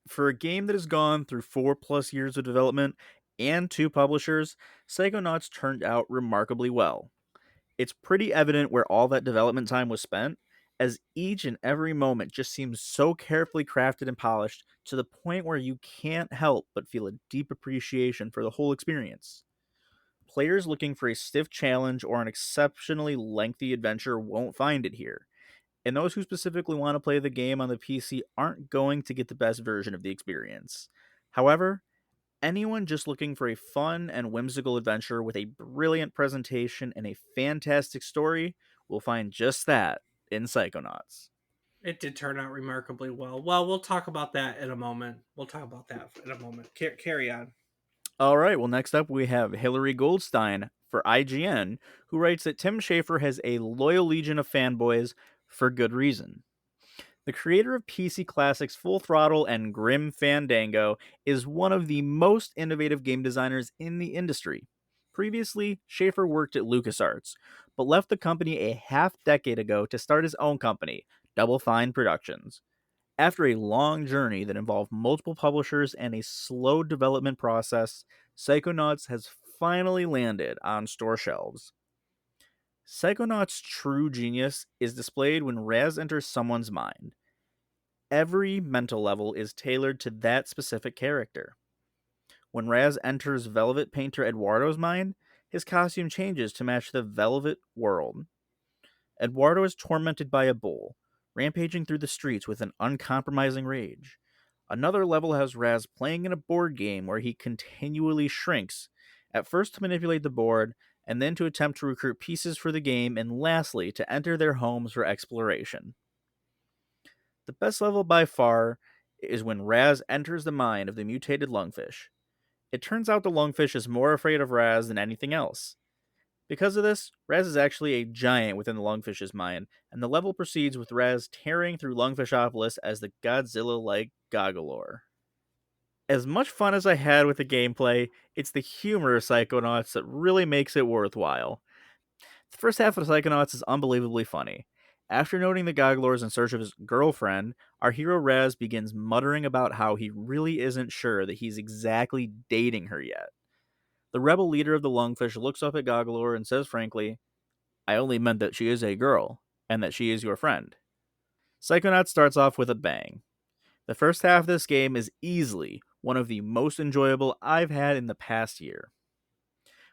Speaker 2: For a game that has gone through 4+ years of development and two publishers, Psychonauts turned out remarkably well. It's pretty evident where all that development time was spent, as each and every moment just seems so carefully crafted and polished to the point where you can't help but feel a deep appreciation for the whole experience. Players looking for a stiff challenge or an exceptionally lengthy adventure won't find it here, and those who specifically want to play the game on the PC aren't going to get the best version of the experience. However, anyone just looking for a fun and whimsical adventure with a brilliant presentation and a fantastic story will find just that in Psychonauts.
Speaker 1: It did turn out remarkably well. Well, we'll talk about that in a moment. We'll talk about that in a moment. Carry on.
Speaker 2: All right, well, next up we have Hillary Goldstein for IGN, who writes that Tim Schafer has a loyal legion of fanboys for good reason. The creator of PC classics Full Throttle and Grim Fandango is one of the most innovative game designers in the industry. Previously, Schafer worked at LucasArts, but left the company a half decade ago to start his own company, Double Fine Productions. After a long journey that involved multiple publishers and a slow development process, Psychonauts has finally landed on store shelves. Psychonauts' true genius is displayed when Raz enters someone's mind. Every mental level is tailored to that specific character. When Raz enters Velvet Painter Eduardo's mind, his costume changes to match the velvet world. Eduardo is tormented by a bull, rampaging through the streets with an uncompromising rage. Another level has Raz playing in a board game where he continually shrinks, at first to manipulate the board, and then to attempt to recruit pieces for the game, and lastly, to enter their homes for exploration. The best level by far is when Raz enters the mind of the mutated lungfish. It turns out the lungfish is more afraid of Raz than anything else. Because of this, Raz is actually a giant within the lungfish's mind, and the level proceeds with Raz tearing through Lungfishopolis as the Godzilla-like Goggalor. As much fun as I had with the gameplay, it's the humor of Psychonauts that really makes it worthwhile. The first half of Psychonauts is unbelievably funny. After noting the Goggalor is in search of his girlfriend, our hero Raz begins muttering about how he really isn't sure that he's exactly dating her yet. The rebel leader of the Lungfish looks up at Goggalor and says frankly, "I only meant that she is a girl, and that she is your friend." Psychonauts starts off with a bang. The first half of this game is easily one of the most enjoyable I've had in the past year.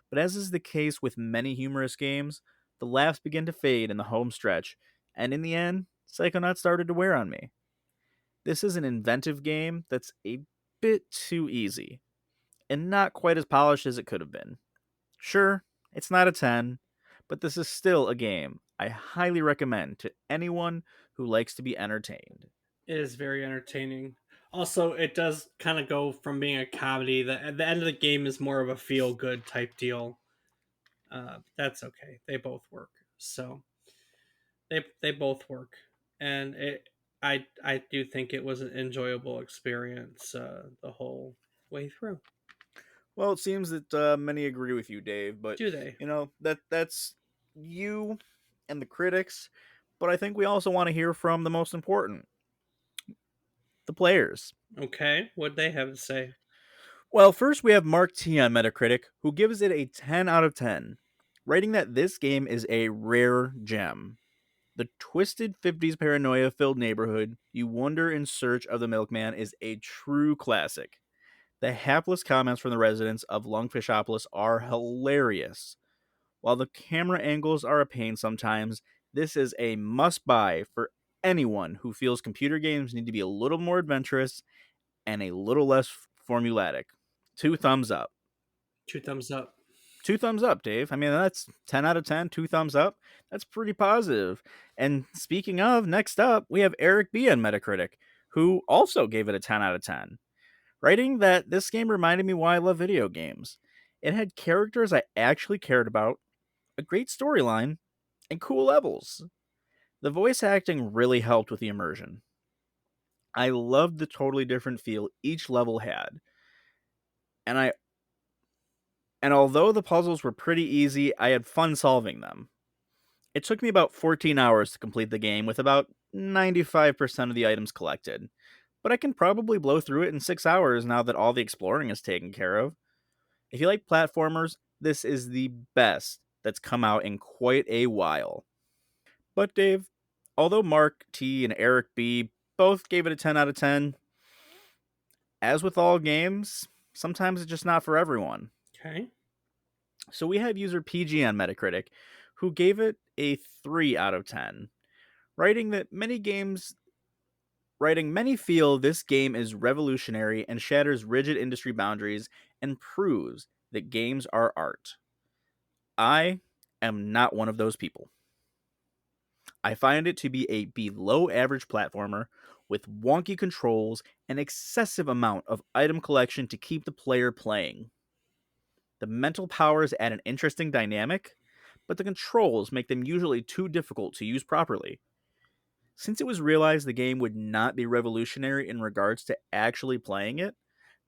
Speaker 2: But as is the case with many humorous games, the laughs begin to fade in the home stretch, and in the end, Psychonauts started to wear on me. This is an inventive game that's a bit too easy, and not quite as polished as it could have been. Sure, it's not a 10, but this is still a game I highly recommend to anyone who likes to be entertained.
Speaker 1: It is very entertaining. Also, it does kind of go from being a comedy. At the end of the game is more of a feel good type deal. That's okay. They both work. So they both work, and I do think it was an enjoyable experience the whole way through.
Speaker 2: Well, it seems that many agree with you, Dave, but
Speaker 1: Do they?
Speaker 2: that's you and the critics. But I think we also want to hear from the most important, the players.
Speaker 1: Okay, what'd they have to say?
Speaker 2: Well, first we have Mark T on Metacritic, who gives it a 10 out of 10, writing that this game is a rare gem. The twisted 50s paranoia filled neighborhood you wander in search of the milkman is a true classic. The hapless comments from the residents of Lungfishopolis are hilarious. While the camera angles are a pain sometimes, this is a must buy for anyone who feels computer games need to be a little more adventurous and a little less formulatic. Two thumbs up.
Speaker 1: Two thumbs up.
Speaker 2: Two thumbs up, Dave. I mean, that's 10 out of 10, two thumbs up. That's pretty positive. And speaking of, next up, we have Eric B on Metacritic, who also gave it a 10 out of 10, writing that this game reminded me why I love video games. It had characters I actually cared about, a great storyline, and cool levels. The voice acting really helped with the immersion. I loved the totally different feel each level had. And I and although the puzzles were pretty easy, I had fun solving them. It took me about 14 hours to complete the game with about 95% of the items collected, but I can probably blow through it in 6 hours now that all the exploring is taken care of. If you like platformers, this is the best that's come out in quite a while. But Dave, although Mark T and Eric B both gave it a 10 out of 10, as with all games, sometimes it's just not for everyone.
Speaker 1: Okay.
Speaker 2: So we have user PG on Metacritic, who gave it a 3 out of 10, writing that many feel this game is revolutionary and shatters rigid industry boundaries and proves that games are art. I am not one of those people. I find it to be a below average platformer with wonky controls and excessive amount of item collection to keep the player playing. The mental powers add an interesting dynamic, but the controls make them usually too difficult to use properly. Since it was realized the game would not be revolutionary in regards to actually playing it,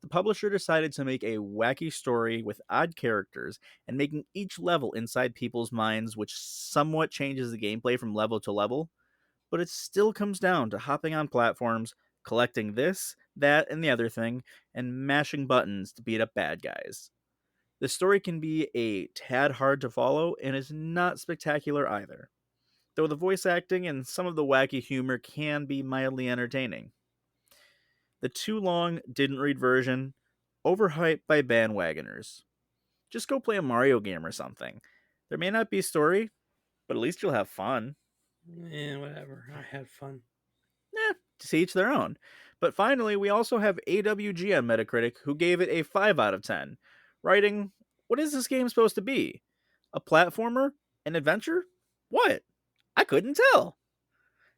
Speaker 2: the publisher decided to make a wacky story with odd characters and making each level inside people's minds, which somewhat changes the gameplay from level to level, but it still comes down to hopping on platforms, collecting this, that, and the other thing, and mashing buttons to beat up bad guys. The story can be a tad hard to follow and is not spectacular either, though the voice acting and some of the wacky humor can be mildly entertaining. The too long, didn't read version, overhyped by bandwagoners. Just go play a Mario game or something. There may not be story, but at least you'll have fun.
Speaker 1: Whatever. I had fun.
Speaker 2: To each their own. But finally, we also have AWG on Metacritic, who gave it a 5 out of 10, writing, "What is this game supposed to be? A platformer? An adventure? What? I couldn't tell."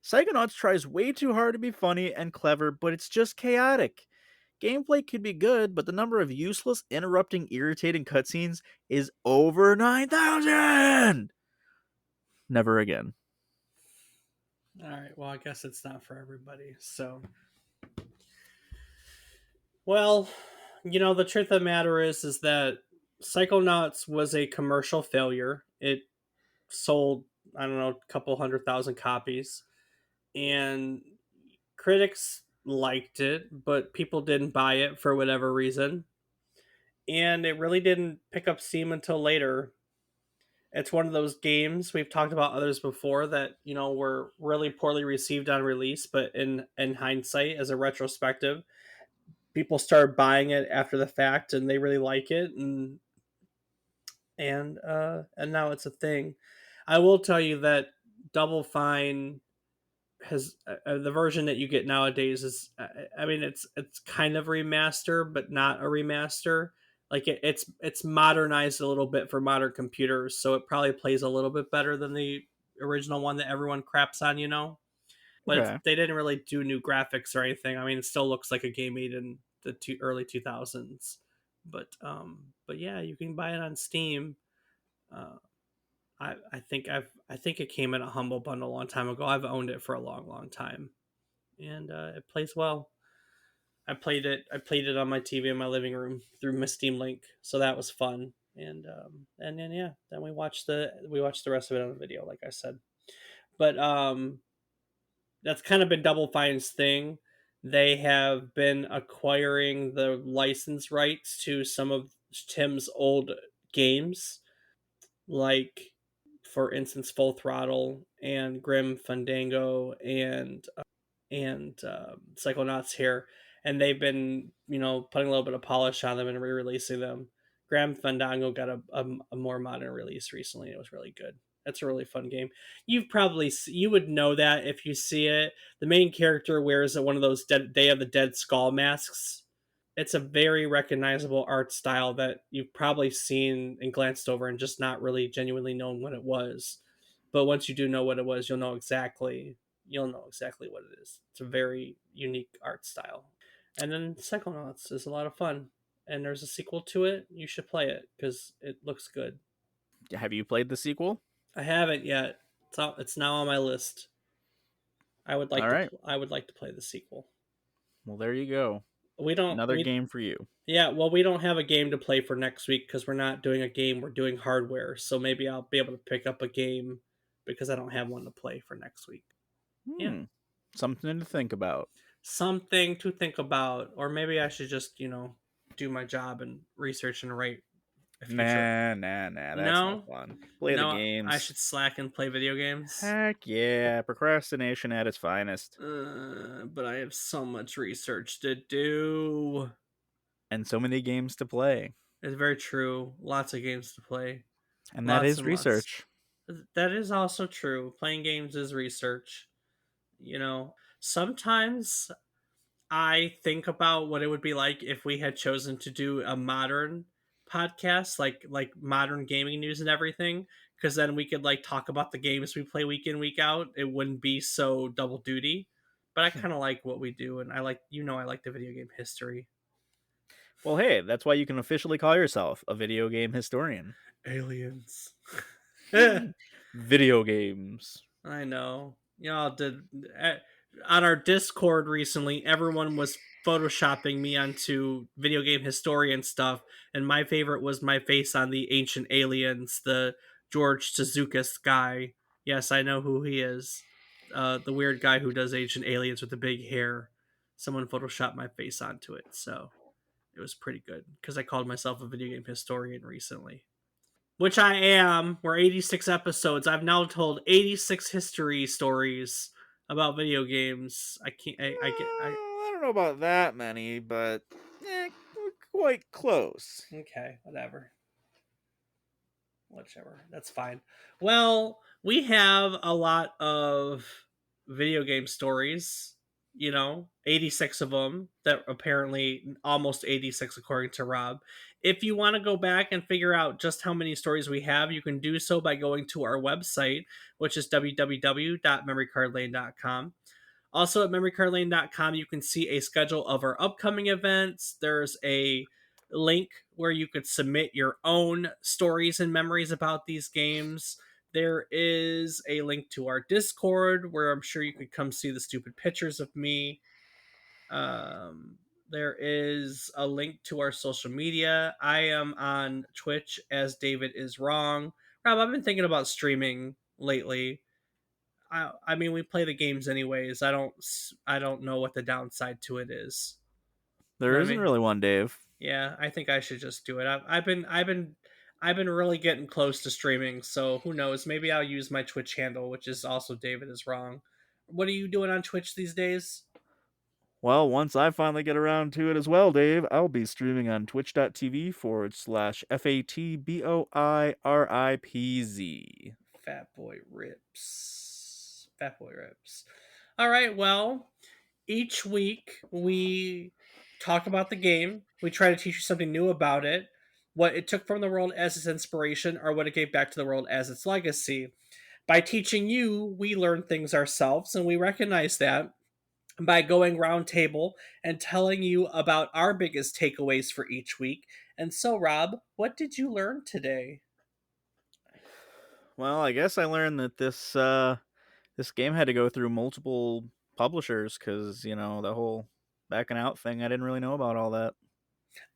Speaker 2: Psychonauts tries way too hard to be funny and clever, but it's just chaotic. Gameplay could be good, but the number of useless, interrupting, irritating cutscenes is over 9,000! Never again.
Speaker 1: All right. Well, I guess it's not for everybody. So, well, the truth of the matter is that Psychonauts was a commercial failure. It sold, I don't know, a couple 100,000 copies, and critics liked it, but people didn't buy it for whatever reason. And it really didn't pick up steam until later. It's one of those games, we've talked about others before, that were really poorly received on release, but in hindsight, as a retrospective, people started buying it after the fact, and they really like it, and now it's a thing. I will tell you that Double Fine has the version that you get nowadays is, I mean, it's kind of remaster, but not a remaster. Like it's modernized a little bit for modern computers, so it probably plays a little bit better than the original one that everyone craps on, but
Speaker 2: Okay.
Speaker 1: they didn't really do new graphics or anything. I mean, it still looks like a game made in the early 2000s. But yeah, you can buy it on Steam. uh, I think it came in a humble bundle a long time ago. I've owned it for a long, long time, and it plays well. I played it on my TV in my living room through my Steam Link, so that was fun. And then yeah, then we watched the rest of it on the video, like I said. But that's kind of been Double Fine's thing. They have been acquiring the license rights to some of Tim's old games, like, for instance, Full Throttle and Grim Fandango and Psychonauts here, and they've been, putting a little bit of polish on them and re-releasing them. Grim Fandango got a more modern release recently. It was really good. That's a really fun game. You would know that if you see it. The main character wears one of those Day of the Dead skull masks. It's a very recognizable art style that you've probably seen and glanced over and just not really genuinely known what it was. But once you do know what it was, you'll know exactly what it is. It's a very unique art style. And then Psychonauts is a lot of fun. And there's a sequel to it. You should play it because it looks good.
Speaker 2: Have you played the sequel?
Speaker 1: I haven't yet. It's now on my list.
Speaker 2: All right.
Speaker 1: I would like to play the sequel.
Speaker 2: Well, there you go.
Speaker 1: We don't
Speaker 2: Another
Speaker 1: we
Speaker 2: game for you.
Speaker 1: Yeah, well, we don't have a game to play for next week because we're not doing a game. We're doing hardware. So maybe I'll be able to pick up a game because I don't have one to play for next week. Yeah,
Speaker 2: Hmm. Something to think about.
Speaker 1: something to think about. Or maybe I should just, do my job and research and write a future.
Speaker 2: Nah. That's no
Speaker 1: No,
Speaker 2: fun. Play the
Speaker 1: no, I
Speaker 2: games.
Speaker 1: should slack and play video games.
Speaker 2: Heck yeah. Procrastination at its finest.
Speaker 1: But I have so much research to do.
Speaker 2: And so many games to play.
Speaker 1: It's very true. Lots of games to play.
Speaker 2: And that
Speaker 1: Lots
Speaker 2: is
Speaker 1: and lots.
Speaker 2: research.
Speaker 1: That is also true. Playing games is research. Sometimes I think about what it would be like if we had chosen to do a modern podcast, like modern gaming news and everything, because then we could like talk about the games we play week in week out. It wouldn't be so double duty. But I kind of like what we do, and I like the video game history.
Speaker 2: Well, hey, that's why you can officially call yourself a video game historian.
Speaker 1: Aliens.
Speaker 2: Video games.
Speaker 1: I know. Did on our Discord recently, everyone was photoshopping me onto video game historian stuff, and my favorite was my face on the Ancient Aliens, the George Suzukas guy. Yes, I know who he is. The weird guy who does Ancient Aliens with the big hair. Someone photoshopped my face onto it, so it was pretty good because I called myself a video game historian recently. Which I am. We're 86 episodes. I've now told 86 history stories about video games. I can't. I get.
Speaker 2: I don't know about that many, but we're quite close.
Speaker 1: Okay, whatever. Whichever. That's fine. Well, we have a lot of video game stories. 86 of them. That apparently almost 86 according to Rob. If you want to go back and figure out just how many stories we have, you can do so by going to our website, which is www.memorycardlane.com. Also at memorycardlane.com, you can see a schedule of our upcoming events. There's a link where you could submit your own stories and memories about these games. There is a link to our Discord where I'm sure you could come see the stupid pictures of me. There is a link to our social media. I am on Twitch as David is wrong. Rob, I've been thinking about streaming lately. I mean, we play the games anyways. I don't know what the downside to it is. You know
Speaker 2: There
Speaker 1: what I
Speaker 2: isn't
Speaker 1: mean?
Speaker 2: really one, Dave.
Speaker 1: Yeah, I think I should just do it. I've been really getting close to streaming, so who knows? Maybe I'll use my Twitch handle, which is also David is wrong. What are you doing on Twitch these days?
Speaker 2: Well, once I finally get around to it as well, Dave, I'll be streaming on twitch.tv/FATBOIRIPZ.
Speaker 1: Fat boy rips. Fat boy rips. All right. Well, each week we talk about the game. We try to teach you something new about it, what it took from the world as its inspiration, or what it gave back to the world as its legacy. By teaching you, we learn things ourselves, and we recognize that by going round table and telling you about our biggest takeaways for each week. And so, Rob, what did you learn today?
Speaker 2: Well, I guess I learned that this game had to go through multiple publishers because the whole backing out thing. I didn't really know about all that.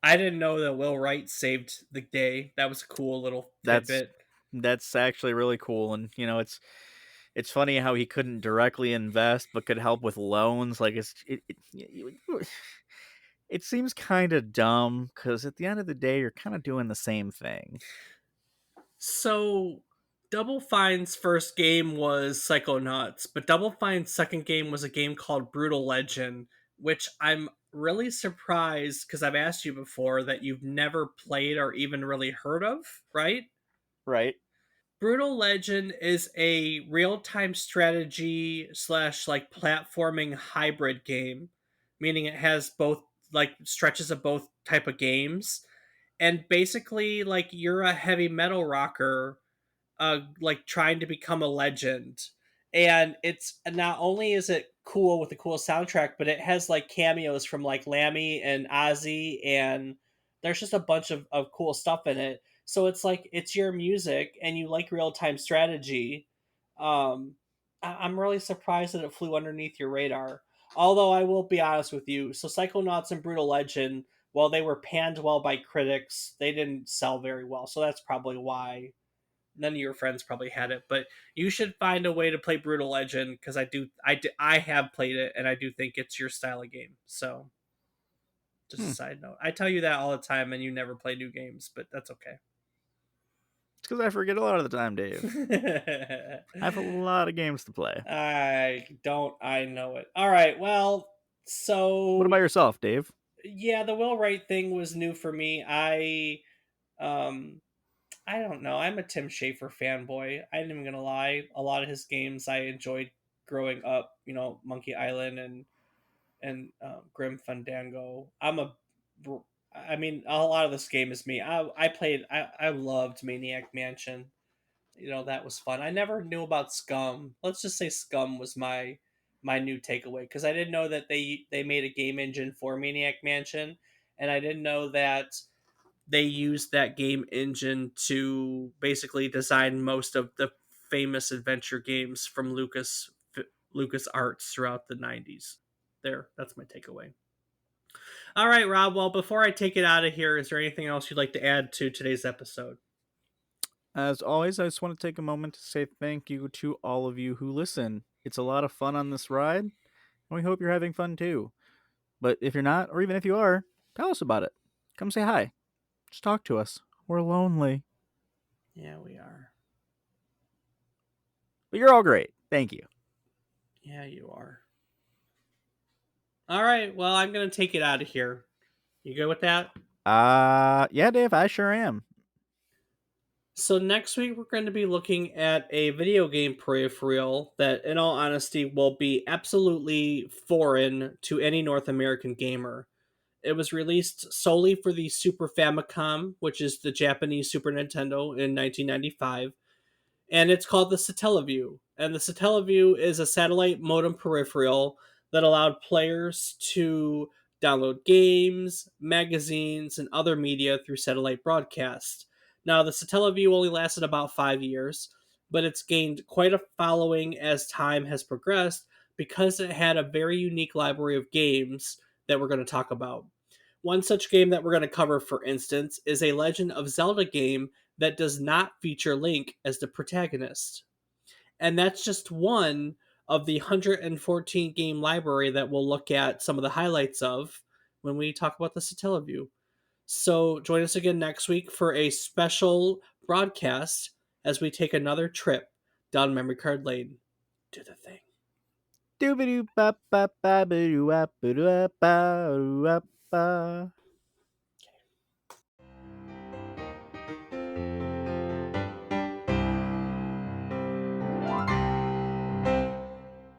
Speaker 1: I didn't know that Will Wright saved the day. That was a cool little
Speaker 2: That's
Speaker 1: tidbit.
Speaker 2: that's actually really cool, and It's funny how he couldn't directly invest, but could help with loans. Like it seems kind of dumb because at the end of the day, you're kind of doing the same thing.
Speaker 1: So Double Fine's first game was Psychonauts, but Double Fine's second game was a game called Brutal Legend, which I'm really surprised because I've asked you before that you've never played or even really heard of, right?
Speaker 2: Right.
Speaker 1: Brutal Legend is a real-time strategy slash like platforming hybrid game, meaning it has both like stretches of both type of games. And basically like you're a heavy metal rocker like trying to become a legend. And it's not only is it cool with a cool soundtrack, but it has like cameos from like Lammy and Ozzy, and there's just a bunch of cool stuff in it. So it's like it's your music and you like real time strategy. I'm really surprised that it flew underneath your radar. Although I will be honest with you, so Psychonauts and Brutal Legend, while they were panned well by critics, they didn't sell very well. So that's probably why none of your friends probably had it, but you should find a way to play Brutal Legend because I have played it and I do think it's your style of game. So just a
Speaker 2: Hmm.
Speaker 1: side note, I tell you that all the time, and you never play new games, but that's okay.
Speaker 2: It's because I forget a lot of the time, Dave. I have a lot of games to play.
Speaker 1: I know it. All right, well,
Speaker 2: What
Speaker 1: so
Speaker 2: about yourself, Dave?
Speaker 1: yeah, the Will Wright thing was new for me. Um I don't know. I'm a Tim Schafer fanboy. I ain't even gonna lie. A lot of his games I enjoyed growing up. You know, Monkey Island and Grim Fandango. I mean, a lot of this game is me. I loved Maniac Mansion. You know, that was fun. I never knew about Scum. Let's just say Scum was my new takeaway because I didn't know that they made a game engine for Maniac Mansion, and I didn't know that they used that game engine to basically design most of the famous adventure games from Lucas Arts throughout the 90s. There, that's my takeaway. All right, Rob. Well, before I take it out of here, is there anything else you'd like to add to today's episode?
Speaker 2: As always, I just want to take a moment to say thank you to all of you who listen. It's a lot of fun on this ride, and we hope you're having fun too. But if you're not, or even if you are, tell us about it. Come say hi. Just talk to us. We're lonely.
Speaker 1: Yeah, we are.
Speaker 2: But you're all great. Thank you.
Speaker 1: Yeah, you are. All right. Well, I'm gonna take it out of here. You good with that?
Speaker 2: Yeah, Dave, I sure am.
Speaker 1: So next week we're going to be looking at a video game peripheral that, in all honesty, will be absolutely foreign to any North American gamer. It was released solely for the Super Famicom, which is the Japanese Super Nintendo, in 1995, and it's called the Satellaview. And the Satellaview is a satellite modem peripheral that allowed players to download games, magazines, and other media through satellite broadcast. Now, the Satellaview only lasted about 5 years, but it's gained quite a following as time has progressed because it had a very unique library of games that we're going to talk about. One such game that we're going to cover, for instance, is a Legend of Zelda game that does not feature Link as the protagonist. And that's just one of the 114 game library that we'll look at some of the highlights of when we talk about the Satellaview. So join us again next week for a special broadcast as we take another trip down memory card lane. Do the thing.
Speaker 2: Doobie doo ba ba ba ba doo ba ba doo ba ba.